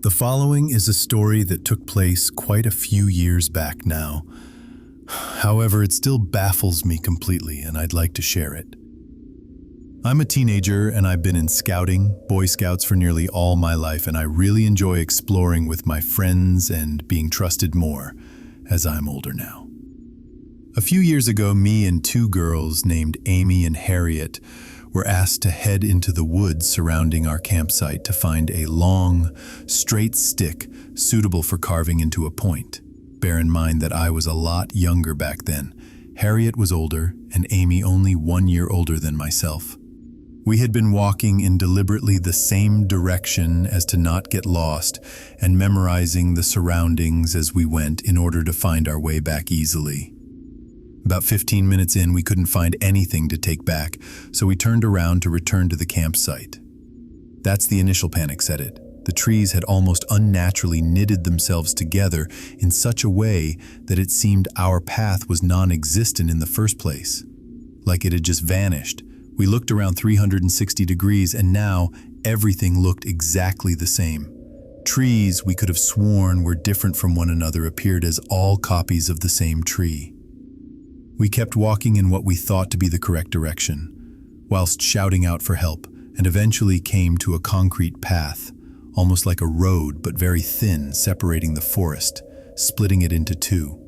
The following is a story that took place quite a few years back now. However, it still baffles me completely, and I'd like to share it. I'm a teenager, and I've been in scouting, Boy Scouts for nearly all my life, and I really enjoy exploring with my friends and being trusted more as I'm older now. A few years ago, me and two girls named Amy and Harriet were asked to head into the woods surrounding our campsite to find a long, straight stick suitable for carving into a point. Bear in mind that I was a lot younger back then. Harriet was older, and Amy only 1 year older than myself. We had been walking in deliberately the same direction as to not get lost and memorizing the surroundings as we went in order to find our way back easily. About 15 minutes in, we couldn't find anything to take back, so we turned around to return to the campsite. That's the initial panic set it. The trees had almost unnaturally knitted themselves together in such a way that it seemed our path was non-existent in the first place. Like it had just vanished. We looked around 360 degrees, and now everything looked exactly the same. Trees we could have sworn were different from one another appeared as all copies of the same tree. We kept walking in what we thought to be the correct direction, whilst shouting out for help, and eventually came to a concrete path, almost like a road but very thin, separating the forest, splitting it into two.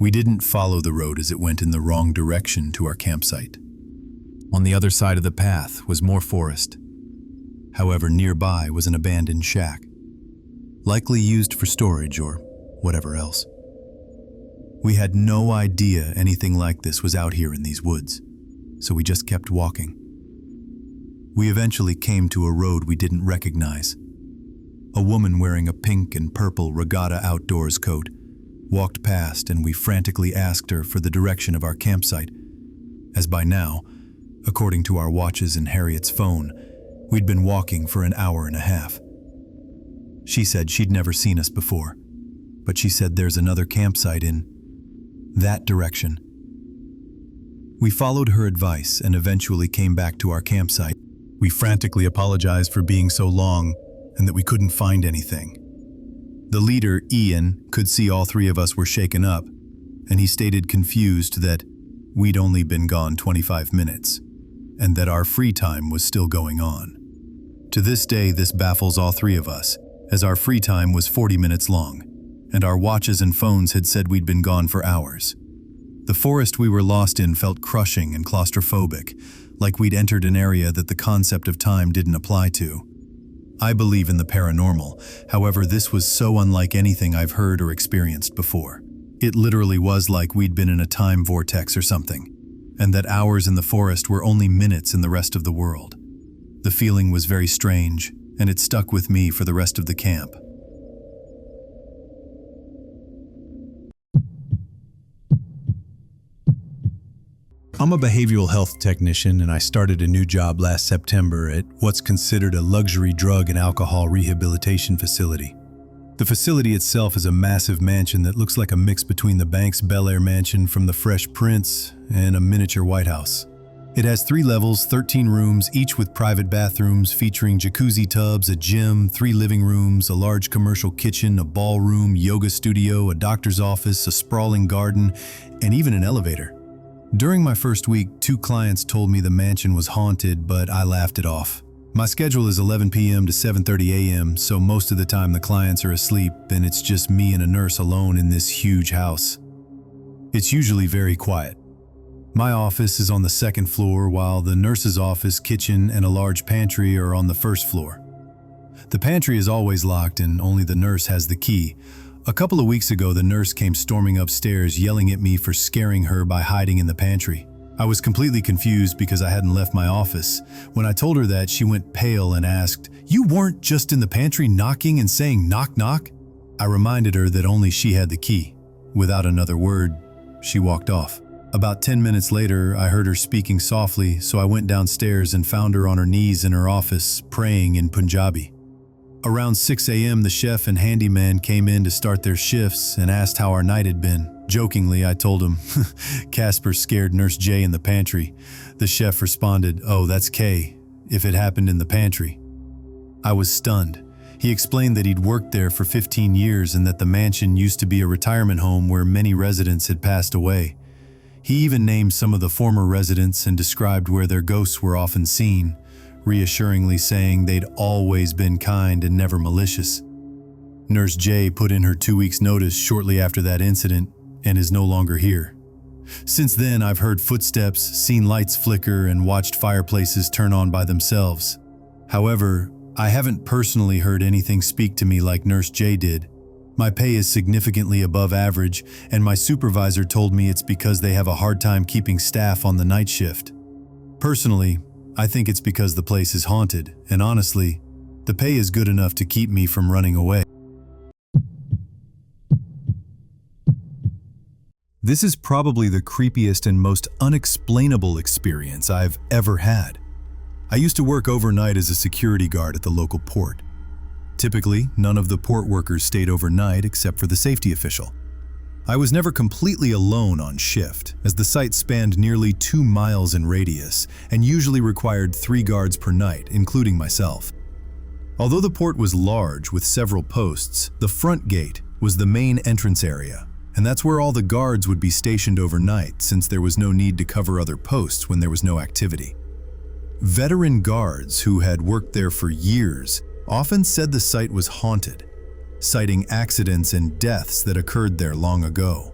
We didn't follow the road as it went in the wrong direction to our campsite. On the other side of the path was more forest. However, nearby was an abandoned shack, likely used for storage or whatever else. We had no idea anything like this was out here in these woods, so we just kept walking. We eventually came to a road we didn't recognize. A woman wearing a pink and purple regatta outdoors coat walked past, and we frantically asked her for the direction of our campsite, as by now, according to our watches and Harriet's phone, we'd been walking for an hour and a half. She said she'd never seen us before, but she said there's another campsite in that direction. We followed her advice and eventually came back to our campsite. We frantically apologized for being so long and that we couldn't find anything. The leader, Ian, could see all three of us were shaken up, and he stated confused that we'd only been gone 25 minutes and that our free time was still going on. To this day, this baffles all three of us, as our free time was 40 minutes long, and our watches and phones had said we'd been gone for hours. The forest we were lost in felt crushing and claustrophobic, like we'd entered an area that the concept of time didn't apply to. I believe in the paranormal, however, this was so unlike anything I've heard or experienced before. It literally was like we'd been in a time vortex or something, and that hours in the forest were only minutes in the rest of the world. The feeling was very strange, and it stuck with me for the rest of the camp. I'm a behavioral health technician, and I started a new job last September at what's considered a luxury drug and alcohol rehabilitation facility. The facility itself is a massive mansion that looks like a mix between the Banks Bel Air mansion from The Fresh Prince and a miniature White House. It has 3 levels, 13 rooms, each with private bathrooms featuring jacuzzi tubs, a gym, 3 living rooms, a large commercial kitchen, a ballroom, yoga studio, a doctor's office, a sprawling garden, and even an elevator. During my first week, 2 clients told me the mansion was haunted, but I laughed it off. My schedule is 11 p.m. to 7:30 a.m., so most of the time the clients are asleep, and it's just me and a nurse alone in this huge house. It's usually very quiet. My office is on the 2nd floor, while the nurse's office, kitchen, and a large pantry are on the 1st floor. The pantry is always locked, and only the nurse has the key. A couple of weeks ago, the nurse came storming upstairs, yelling at me for scaring her by hiding in the pantry. I was completely confused because I hadn't left my office. When I told her that, she went pale and asked, "You weren't just in the pantry knocking and saying knock knock?" I reminded her that only she had the key. Without another word, she walked off. About 10 minutes later, I heard her speaking softly, so I went downstairs and found her on her knees in her office, praying in Punjabi. Around 6 a.m., the chef and handyman came in to start their shifts and asked how our night had been. Jokingly, I told him, "Casper scared Nurse J in the pantry." The chef responded, "Oh, that's Kay, if it happened in the pantry." I was stunned. He explained that he'd worked there for 15 years and that the mansion used to be a retirement home where many residents had passed away. He even named some of the former residents and described where their ghosts were often seen, reassuringly saying they'd always been kind and never malicious. Nurse J put in her 2 weeks' notice shortly after that incident and is no longer here. Since then, I've heard footsteps, seen lights flicker, and watched fireplaces turn on by themselves. However, I haven't personally heard anything speak to me like Nurse J did. My pay is significantly above average, and my supervisor told me it's because they have a hard time keeping staff on the night shift. Personally, I think it's because the place is haunted, and honestly, the pay is good enough to keep me from running away. This is probably the creepiest and most unexplainable experience I've ever had. I used to work overnight as a security guard at the local port. Typically, none of the port workers stayed overnight except for the safety official. I was never completely alone on shift, as the site spanned nearly 2 miles in radius and usually required 3 guards per night, including myself. Although the port was large with several posts, the front gate was the main entrance area, and that's where all the guards would be stationed overnight since there was no need to cover other posts when there was no activity. Veteran guards who had worked there for years often said the site was haunted, citing accidents and deaths that occurred there long ago.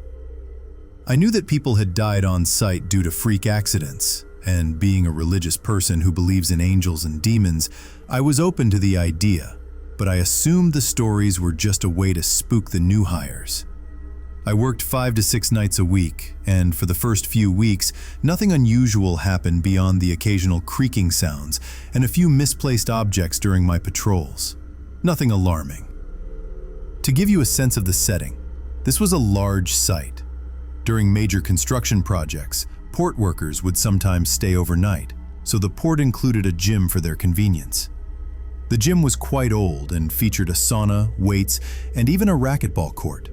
I knew that people had died on site due to freak accidents, and being a religious person who believes in angels and demons, I was open to the idea, but I assumed the stories were just a way to spook the new hires. I worked 5 to 6 nights a week, and for the first few weeks, nothing unusual happened beyond the occasional creaking sounds and a few misplaced objects during my patrols. Nothing alarming. To give you a sense of the setting, this was a large site. During major construction projects, port workers would sometimes stay overnight, so the port included a gym for their convenience. The gym was quite old and featured a sauna, weights, and even a racquetball court.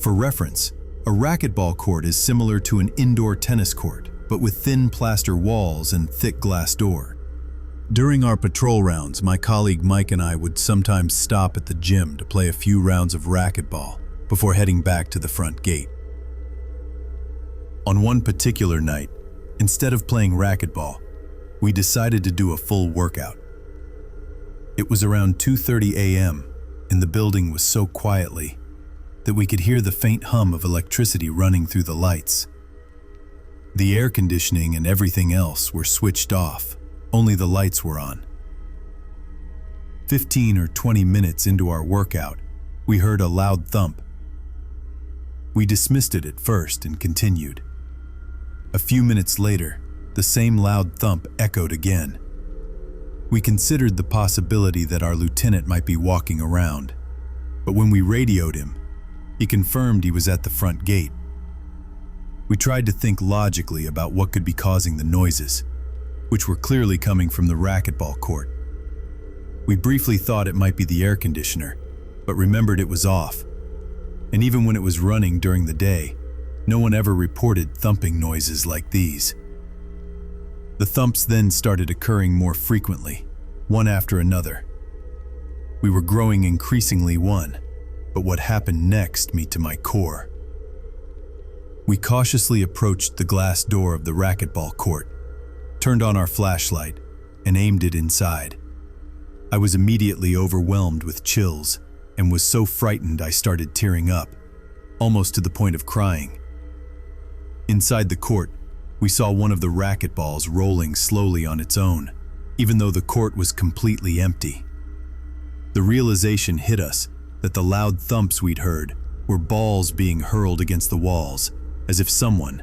For reference, a racquetball court is similar to an indoor tennis court, but with thin plaster walls and thick glass door. During our patrol rounds, my colleague Mike and I would sometimes stop at the gym to play a few rounds of racquetball before heading back to the front gate. On one particular night, instead of playing racquetball, we decided to do a full workout. It was around 2:30 a.m., and the building was so quietly that we could hear the faint hum of electricity running through the lights. The air conditioning and everything else were switched off, only the lights were on. 15 or 20 minutes into our workout, we heard a loud thump. We dismissed it at first and continued. A few minutes later, the same loud thump echoed again. We considered the possibility that our lieutenant might be walking around, but when we radioed him, he confirmed he was at the front gate. We tried to think logically about what could be causing the noises, which were clearly coming from the racquetball court. We briefly thought it might be the air conditioner, but remembered it was off. And even when it was running during the day, no one ever reported thumping noises like these. The thumps then started occurring more frequently, one after another. We were growing increasingly one, but what happened next me to my core. We cautiously approached the glass door of the racquetball court, turned on our flashlight, and aimed it inside. I was immediately overwhelmed with chills and was so frightened I started tearing up, almost to the point of crying. Inside the court, we saw one of the racquetballs rolling slowly on its own, even though the court was completely empty. The realization hit us that the loud thumps we'd heard were balls being hurled against the walls, as if someone,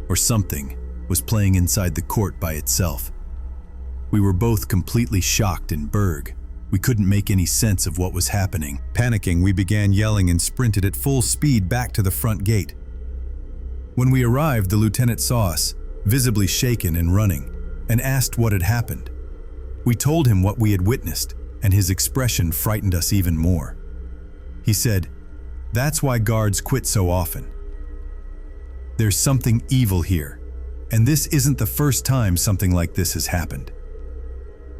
or something, was playing inside the court by itself. We were both completely shocked and Berg. We couldn't make any sense of what was happening. Panicking, we began yelling and sprinted at full speed back to the front gate. When we arrived, the lieutenant saw us, visibly shaken and running, and asked what had happened. We told him what we had witnessed, and his expression frightened us even more. He said, "That's why guards quit so often. There's something evil here, and this isn't the first time something like this has happened."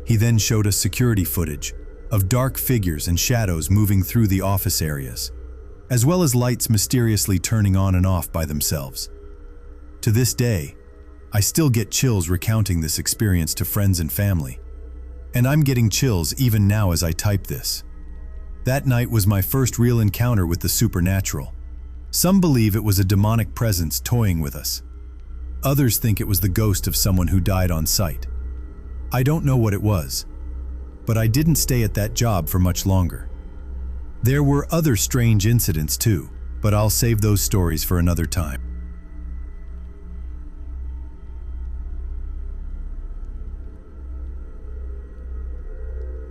He then showed us security footage, of dark figures and shadows moving through the office areas, as well as lights mysteriously turning on and off by themselves. To this day, I still get chills recounting this experience to friends and family, and I'm getting chills even now as I type this. That night was my first real encounter with the supernatural. Some believe it was a demonic presence toying with us. Others think it was the ghost of someone who died on site. I don't know what it was, but I didn't stay at that job for much longer. There were other strange incidents too, but I'll save those stories for another time.